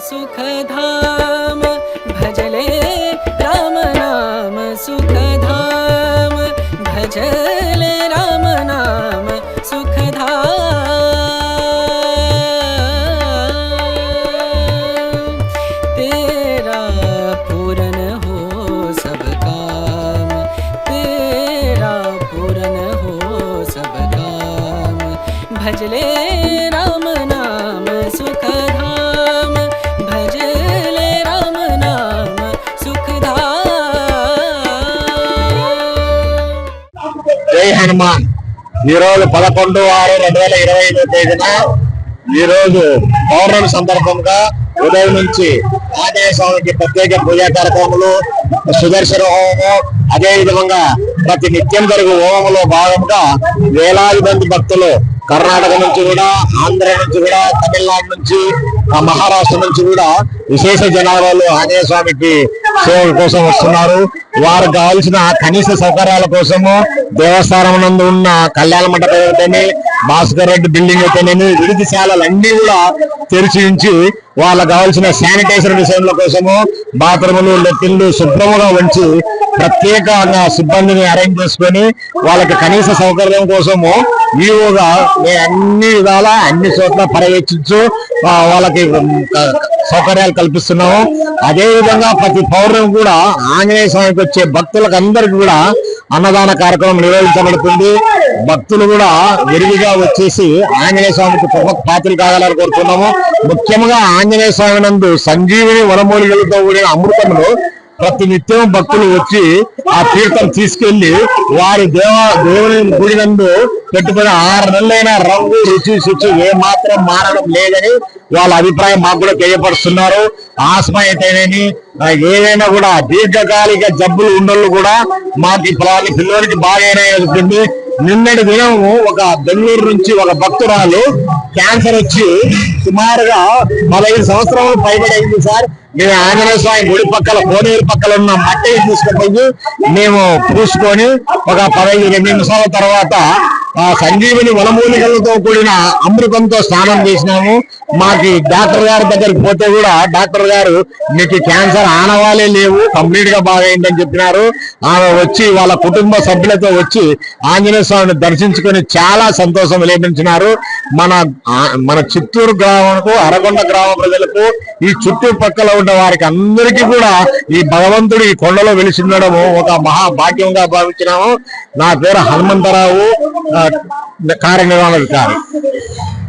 सुखधाम भजले राम नाम सुखधाम भजले राम नाम सुखधाम तेरा पूरन हो सब काम तेरा पूरन हो सब काम भजले राम नाम सुखधाम भजले राम नाम सुखधाम। జై హనుమాన్. ఈరోజు 11/6/2025 తేదీన ఈరోజు పౌర్ణమి సందర్భంగా ఉదయం నుంచి ఆంజనేయ స్వామికి ప్రత్యేక పూజా కార్యక్రమాలు, సుదర్శన హోమము, అదే విధంగా ప్రతి నిత్యం జరుగు హోమంలో భాగంగా వేలాది మంది భక్తులు కర్ణాటక నుంచి కూడా, ఆంధ్ర నుంచి కూడా, తమిళనాడు నుంచి, మహారాష్ట్ర నుంచి కూడా విశేష జనాభాలు ఆంజనేయ స్వామికి సేవ కోసం వస్తున్నారు. వారికి కావాల్సిన కనీస సౌకర్యాల కోసము దేవస్థానం నందు ఉన్న కళ్యాణ మండపం అయితేనే, భాస్కర్ రెడ్డి బిల్డింగ్ అయితేనేమి, విడిదిశాలన్నీ కూడా తెరిచి ఉంచి వాళ్ళకు కావాల్సిన శానిటైజర్ విషయంలో కోసము బాత్రూములు, లెట్రిన్లు శుభ్రముగా ఉంచి ప్రత్యేకంగా సిబ్బందిని అరేంజ్ చేసుకొని వాళ్ళకి కనీస సౌకర్యం కోసము ఈవోగా అన్ని విధాల అన్ని చోట్ల పర్యవేక్షించు వాళ్ళకి సౌకర్యాలు కల్పిస్తున్నాము. అదే విధంగా ప్రతి పౌర్ణమి కూడా ఆంజనేయ స్వామికి వచ్చే భక్తులకు అందరికి కూడా అన్నదాన కార్యక్రమం నిర్వహించబడుతుంది. భక్తులు కూడా విరివిగా వచ్చేసి ఆంజనేయ స్వామికి పాత్రలు కావాలని కోరుతున్నాము. ముఖ్యంగా ఆంజనేయ స్వామి నందు సంజీవిని వనమూలికలతో కూడిన అమృతములు ప్రతి నిత్యం భక్తులు వచ్చి ఆ తీర్థం తీసుకెళ్లి వారి దేవుని గుడి నందు పెట్టుకుని 6 నెలలైన రంగు, రుచి, శుచి ఏ మాత్రం మారడం లేదని వాళ్ళ అభిప్రాయం మాకు కూడా తెలియపరుస్తున్నారు. ఆస్మా అయితేనేమి ఏదైనా కూడా దీర్ఘకాలిక జబ్బులు ఉండళ్ళు కూడా మాకు పిల్లలకి బాగా చెప్పింది. నిన్నటి దినము ఒక బెంగళూరు నుంచి ఒక భక్తురాలు క్యాన్సర్ వచ్చి సుమారుగా 15 సంవత్సరాలు పైబడి అయింది సార్. మేము ఆంజనేయ స్వామి గుడి పక్కల కోనేరు పక్కల ఉన్న మట్టి తీసుకుపోయి మేము పూసుకొని ఒక 15-20 నిమిషాల తర్వాత ఆ సంజీవిని వనమూలికలతో కూడిన అమృతంతో స్నానం చేసినాము. మాకు డాక్టర్ గారి దగ్గరికి పోతే కూడా డాక్టర్ గారు మీకు క్యాన్సర్ ఆనవాలే లేవు, కంప్లీట్ గా బాగైందని చెప్పినారు. ఆమె వచ్చి వాళ్ళ కుటుంబ సభ్యులతో వచ్చి ఆంజనేయ స్వామిని దర్శించుకొని చాలా సంతోషం వెలిపించినారు. మన చిత్తూరు గ్రామంకు, అరగొండ గ్రామ ప్రజలకు, ఈ చుట్టుపక్కల ఉన్న వారికి అందరికీ కూడా ఈ భగవంతుడు ఈ కొండలో వెలిసిండడము ఒక మహాభాగ్యంగా భావించినాము. నా పేరు హనుమంతరావు, కార్యనిర్వహణాధికారి.